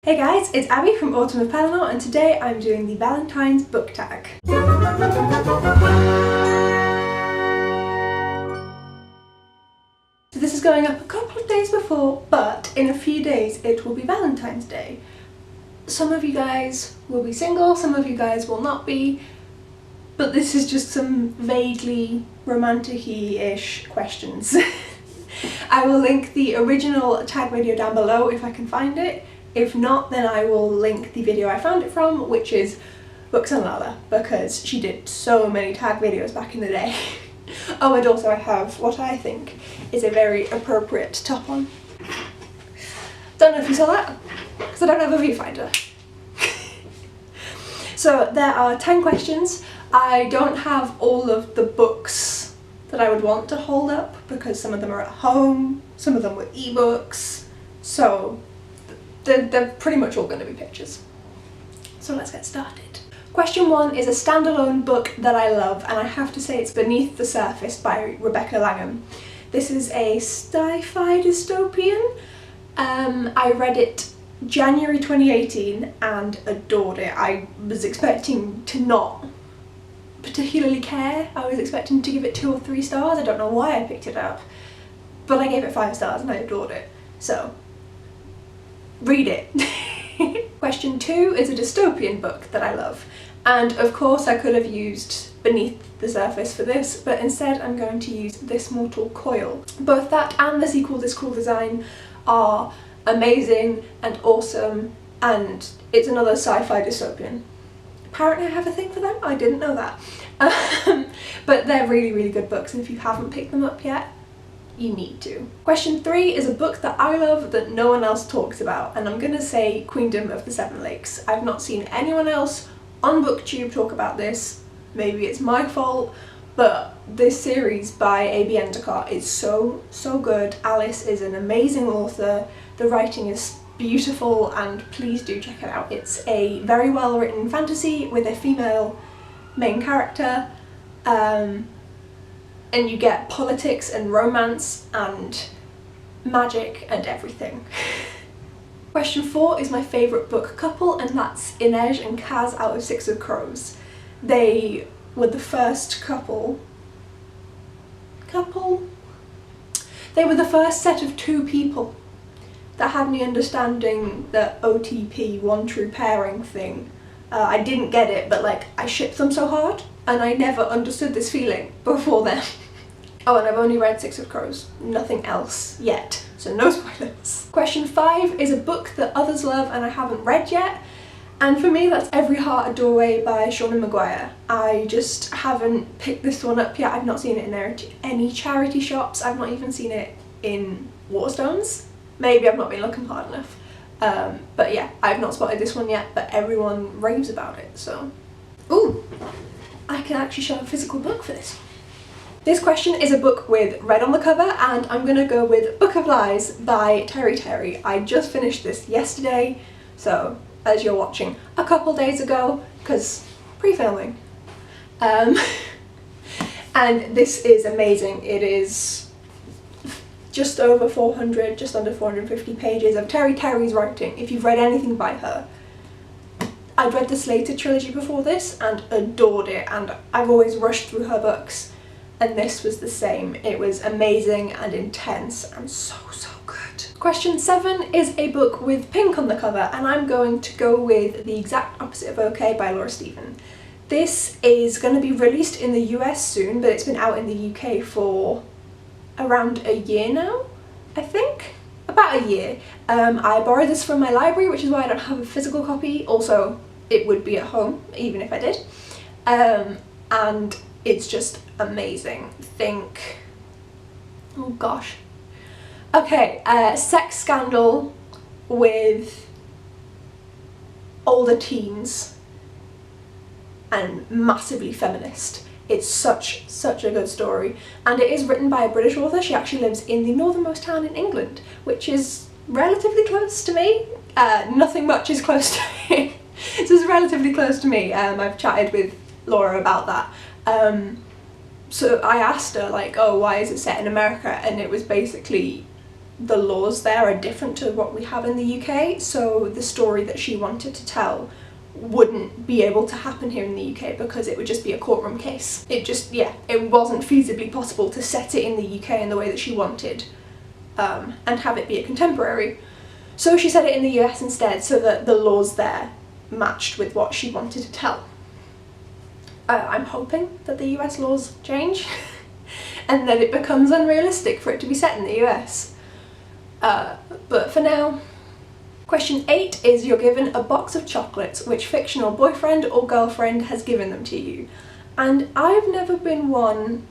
Hey guys, it's Abby from Autumn of Pellinor, and today I'm doing the Valentine's book tag. So this is going up a couple of days before, but in a few days it will be Valentine's Day. Some of you guys will be single, some of you guys will not be, but this is just some vaguely romantic-y-ish questions. I will link the original tag video down below if I can find it. If not, then I will link the video I found it from, which is Books and Lala, because she did so many tag videos back in the day. Oh, and also I have what I think is a very appropriate top on. Don't know if you saw that, because I don't have a viewfinder. So there are 10 questions. I don't have all of the books that I would want to hold up, because some of them are at home, some of them were ebooks, so they're pretty much all going to be pictures. So let's get started. Question 1 is a standalone book that I love, and I have to say it's Beneath the Surface by Rebecca Langham. This is a sci-fi dystopian. I read it January 2018 and adored it. I was expecting to not particularly care. I was expecting to give it 2 or 3 stars. I don't know why I picked it up, but I gave it 5 stars and I adored it. So read it. Question 2 is a dystopian book that I love, and of course I could have used Beneath the Surface for this, but instead I'm going to use This Mortal Coil. Both that and the sequel This Cruel Design are amazing and awesome, and it's another sci-fi dystopian. Apparently I have a thing for them, I didn't know that. But they're really good books, and if you haven't picked them up yet, you need to. Question 3 is a book that I love that no one else talks about, and I'm gonna say Queendom of the Seven Lakes. I've not seen anyone else on BookTube talk about this. Maybe it's my fault, but this series by A.B. Endicott is so good. Alice is an amazing author, the writing is beautiful, and please do check it out. It's a very well written fantasy with a female main character, and you get politics and romance and magic and everything. Question 4 is my favourite book couple, and that's Inej and Kaz out of Six of Crows. They were the first They were the first set of 2 people that had me understanding the OTP, one true pairing thing. I didn't get it, but like, I shipped them so hard, and I never understood this feeling before then. Oh, and I've only read Six of Crows, nothing else yet, so no spoilers. Question 5 is a book that others love and I haven't read yet, and for me that's Every Heart a Doorway by Seanan McGuire. I just haven't picked this one up yet. I've not seen it in any charity shops, I've not even seen it in Waterstones. Maybe I've not been looking hard enough. But yeah, I've not spotted this one yet, but everyone raves about it, so. Ooh, I can actually show a physical book for this. This question is a book with red on the cover, and I'm gonna go with Book of Lies by Terry Terry. I just finished this yesterday, so as you're watching, a couple days ago, because pre-filming. And this is amazing. It is just over 400, just under 450 pages of Terry Terry's writing. If you've read anything by her. I'd read the Slated trilogy before this and adored it, and I've always rushed through her books, and this was the same. It was amazing and intense and so good. Question 7 is a book with pink on the cover, and I'm going to go with The Exact Opposite of OK by Laura Stephen. This is going to be released in the US soon, but it's been out in the UK for around a year now, I think? About a year. I borrowed this from my library, which is why I don't have a physical copy. Also, it would be at home, even if I did. And it's just amazing. Think, oh gosh. Okay, sex scandal with older teens and massively feminist. It's such a good story, and it is written by a British author. She actually lives in the northernmost town in England, which is relatively close to me. Nothing much is close to me. This is relatively close to me. I've chatted with Laura about that. So I asked her, like, oh, why is it set in America? And it was basically the laws there are different to what we have in the UK, so the story that she wanted to tell wouldn't be able to happen here in the UK because it would just be a courtroom case. It wasn't feasibly possible to set it in the UK in the way that she wanted and have it be a contemporary. So she set it in the US instead so that the laws there matched with what she wanted to tell. I'm hoping that the US laws change and that it becomes unrealistic for it to be set in the US. But for now. Question 8 is you're given a box of chocolates. Which fictional boyfriend or girlfriend has given them to you? And I've never been one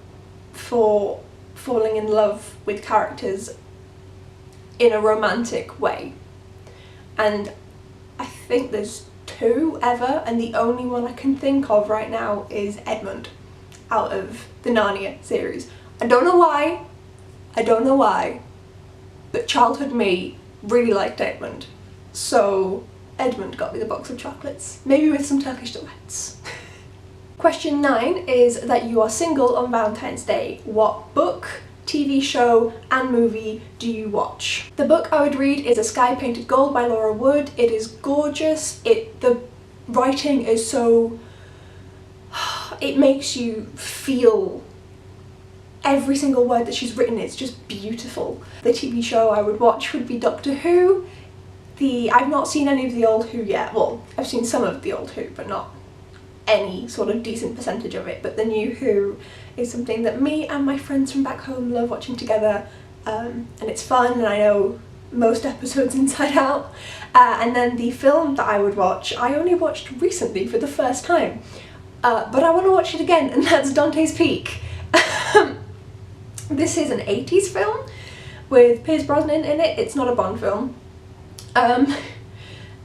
for falling in love with characters in a romantic way. And I think there's 2 ever, and the only one I can think of right now is Edmund out of the Narnia series. I don't know why, but childhood me really liked Edmund. So Edmund got me the box of chocolates, maybe with some Turkish delights. Question 9 is that you are single on Valentine's Day. What book, TV show and movie do you watch? The book I would read is A Sky Painted Gold by Laura Wood. It is gorgeous. The writing is so... it makes you feel every single word that she's written. It's just beautiful. The TV show I would watch would be Doctor Who. I've not seen any of the old Who yet. Well, I've seen some of the old Who, but not any sort of decent percentage of it. But the new Who is something that me and my friends from back home love watching together, and it's fun, and I know most episodes inside out. And then the film that I would watch, I only watched recently for the first time, but I want to watch it again, and that's Dante's Peak. This is an 80s film with Pierce Brosnan in it. It's not a Bond film.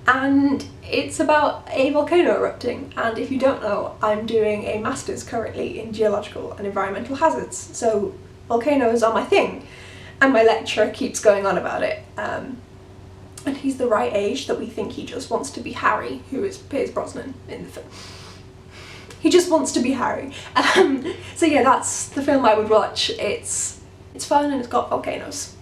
And it's about a volcano erupting, and if you don't know, I'm doing a master's currently in Geological and Environmental Hazards, so volcanoes are my thing, and my lecturer keeps going on about it. And he's the right age that we think he just wants to be Harry, who is Pierce Brosnan in the film. He just wants to be Harry. So yeah, that's the film I would watch. It's fun and it's got volcanoes.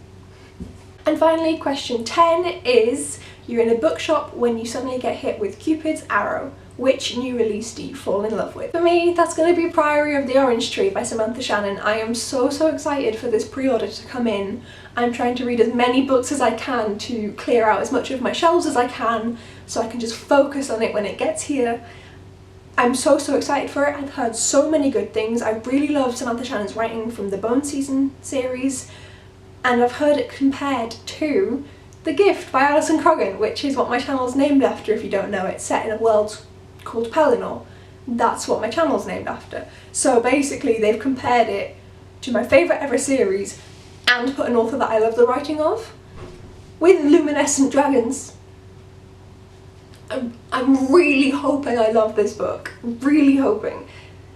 And finally, question 10 is, you're in a bookshop when you suddenly get hit with Cupid's arrow. Which new release do you fall in love with? For me, that's going to be Priory of the Orange Tree by Samantha Shannon. I am so excited for this pre-order to come in. I'm trying to read as many books as I can to clear out as much of my shelves as I can so I can just focus on it when it gets here. I'm so excited for it. I've heard so many good things. I really love Samantha Shannon's writing from the Bone Season series, and I've heard it compared to The Gift by Alison Croggan, which is what my channel's named after if you don't know. It's set in a world called Pellinor. That's what my channel's named after. So basically they've compared it to my favourite ever series and put an author that I love the writing of with luminescent dragons. I'm really hoping I love this book, really hoping.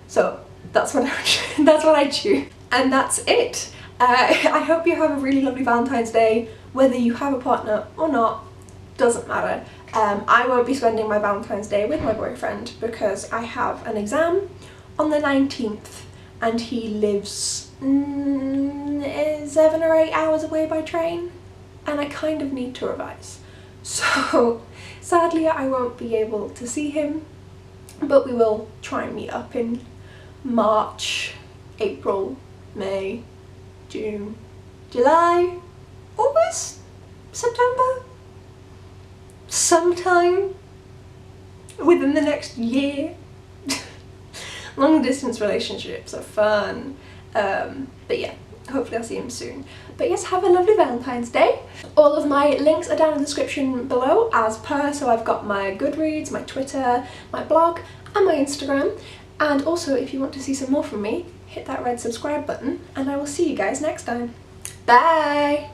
So that's what I choose. And that's it. I hope you have a really lovely Valentine's Day. Whether you have a partner or not, doesn't matter. I won't be spending my Valentine's Day with my boyfriend because I have an exam on the 19th and he lives 7 or 8 hours away by train and I kind of need to revise. So sadly I won't be able to see him, but we will try and meet up in March, April, May, June, July, August, September, sometime within the next year. Long distance relationships are fun, but yeah, hopefully I'll see him soon. But yes, have a lovely Valentine's Day. All of my links are down in the description below as per, so I've got my Goodreads, my Twitter, my blog and my Instagram. And also if you want to see some more from me, hit that red subscribe button and I will see you guys next time. Bye!